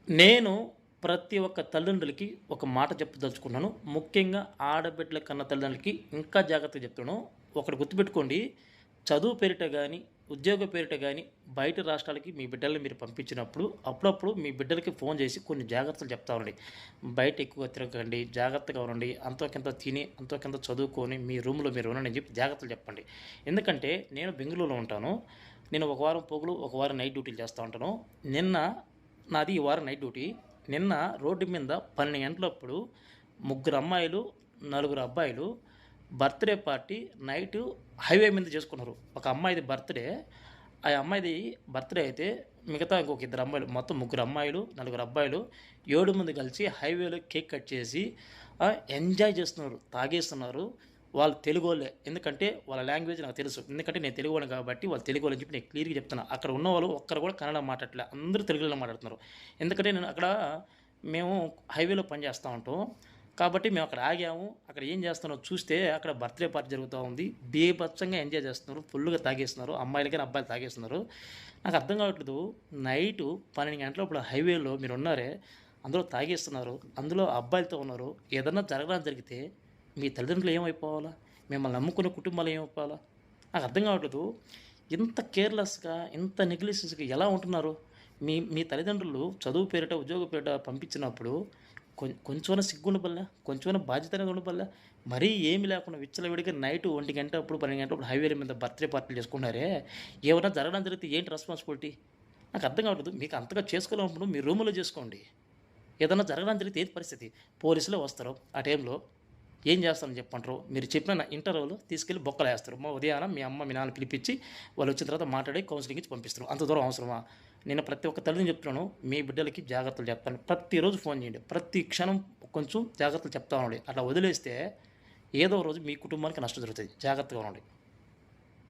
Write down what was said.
నేను ప్రతి ఒక్క తల్లిదండ్రులకి ఒక మాట చెప్పదలుచుకున్నాను. ముఖ్యంగా ఆడబిడ్డల కన్న తల్లిదండ్రులకి ఇంకా జాగ్రత్తగా చెప్తున్నాను. ఒకటి గుర్తుపెట్టుకోండి. చదువు పేరిట గాని, ఉద్యోగ పేరిట గాని, బయట రాష్ట్రాలకి మీ బిడ్డల్ని మీరు పంపించినప్పుడు, అప్పుడప్పుడు మీ బిడ్డలకి ఫోను చేసి కొన్ని జాగ్రత్తలు చెప్తా ఉండండి. బయట ఎక్కువగా తిరగకండి, జాగ్రత్తగా ఉండండి, అంతో కొంత తిని, అంతో కొంత చదువుకొని, మీ రూమ్‌లో మీరు ఉండండి అని చెప్పి జాగ్రత్తలు చెప్పండి. ఎందుకంటే నేను బెంగుళూరులో ఉంటాను. నేను ఒక వారం పగలు, ఒక వారం నైట్ డ్యూటీలు చేస్తా ఉంటాను. నిన్న నాది ఈ వారం నైట్ డ్యూటీ. నిన్న రోడ్డు మీద 12 గంటలప్పుడు ముగ్గురు అమ్మాయిలు, నలుగురు అబ్బాయిలు బర్త్‌డే పార్టీ నైటు హైవే మీద చేసుకున్నారు. ఒక అమ్మాయిది బర్త్‌డే. ఆ అమ్మాయిది బర్త్‌డే అయితే మిగతా ఇంకొక ఇద్దరు అమ్మాయిలు మొత్తం ముగ్గురు అమ్మాయిలు, నలుగురు అబ్బాయిలు 7 మంది కలిసి హైవేలో కేక్ కట్ చేసి ఎంజాయ్ చేస్తున్నారు. తాగేస్తున్నారు. వాళ్ళు తెలుగోళ్ళే. ఎందుకంటే వాళ్ళ లాంగ్వేజ్ నాకు తెలుసు. ఎందుకంటే నేను తెలుగోడిని కాబట్టి వాళ్ళు తెలుగోళ్ళని చెప్పి నేను క్లియర్‌గా చెప్తున్నా. అక్కడ ఉన్నవాళ్ళు ఒక్కరు కూడా కన్నడ మాట్లాడట్లే. అందరూ తెలుగులోనే మాట్లాడుతున్నారు. ఎందుకంటే నేను అక్కడ మేము హైవేలో పని చేస్తా ఉంటాం. కాబట్టి మేము అక్కడ ఆగాము. అక్కడ ఏం చేస్తున్నారో చూస్తే అక్కడ బర్త్‌డే పార్టీ జరుగుతా ఉంది. బీభత్సంగా ఎంజాయ్ చేస్తున్నారు. ఫుల్‌గా తాగేస్తున్నారు. అమ్మాయిలు గాని, అబ్బాయిలు తాగేస్తున్నారు. నాకు అర్థం కావట్లేదు. నైటు 12 గంటలప్పుడు హైవేలో మీరున్నారే, అందులో తాగేస్తున్నారు. అందులో అబ్బాయిలతో ఉన్నారు. ఏదన్నా జరగడం జరిగితే మీ తల్లిదండ్రులు ఏమైపోవాలా? మిమ్మల్ని నమ్ముకునే కుటుంబాలు ఏమైపోవాలా? నాకు అర్థం కావట్లేదు. ఇంత కేర్‌లెస్‌గా, ఇంత నెగ్లిజెన్స్‌గా ఎలా ఉంటున్నారు? మీ మీ తల్లిదండ్రులు చదువు పేరిట, ఉద్యోగం పేరిట పంపించినప్పుడు కొంచెమన్నా సిగ్గుండబల్లా? కొంచెమన్నా బాధ్యత అనేది ఉండబల్లా? మరీ ఏమి లేకుండా విచ్చలవిడిగా నైటు 1 గంట అప్పుడు, 12 గంటలప్పుడు హైవేల మీద బర్త్‌డే పార్టీలు చేసుకుంటున్నారే! ఏమన్నా జరగడం జరిగితే ఏంటి రెస్పాన్సిబిలిటీ? నాకు అర్థం కావట్లేదు. మీకు అంతగా చేసుకోవాలన్నప్పుడు మీ రూములో చేసుకోండి. ఏదన్నా జరగడం జరిగితే ఏది పరిస్థితి? పోలీసులే వస్తారు. ఆ టైంలో ఏం చేస్తారని చెప్పంటారు? మీరు చెప్పిన ఇంటర్వ్యూలో తీసుకెళ్ళి బొక్కలేస్తారు. ఉదయాన మీ అమ్మ, మీ నాన్న పిలిపించి వాళ్ళొచ్చిన తర్వాత మాట్లాడి కౌన్సెలింగ్ ఇచ్చి పంపిస్తారు. అంత దూరం అవసరమా? నేను ప్రతి ఒక్క తల్లిని చెప్తున్నాను. మీ బిడ్డలకి జాగ్రత్తలు చెప్పండి. ప్రతిరోజు ఫోన్ చేయండి. ప్రతి క్షణం కొంచెం జాగ్రత్తలు చెప్తా ఉండండి. అట్లా వదిలేస్తే ఏదో రోజు మీ కుటుంబానికి నష్టం జరుగుతది. జాగ్రత్తగా ఉండండి.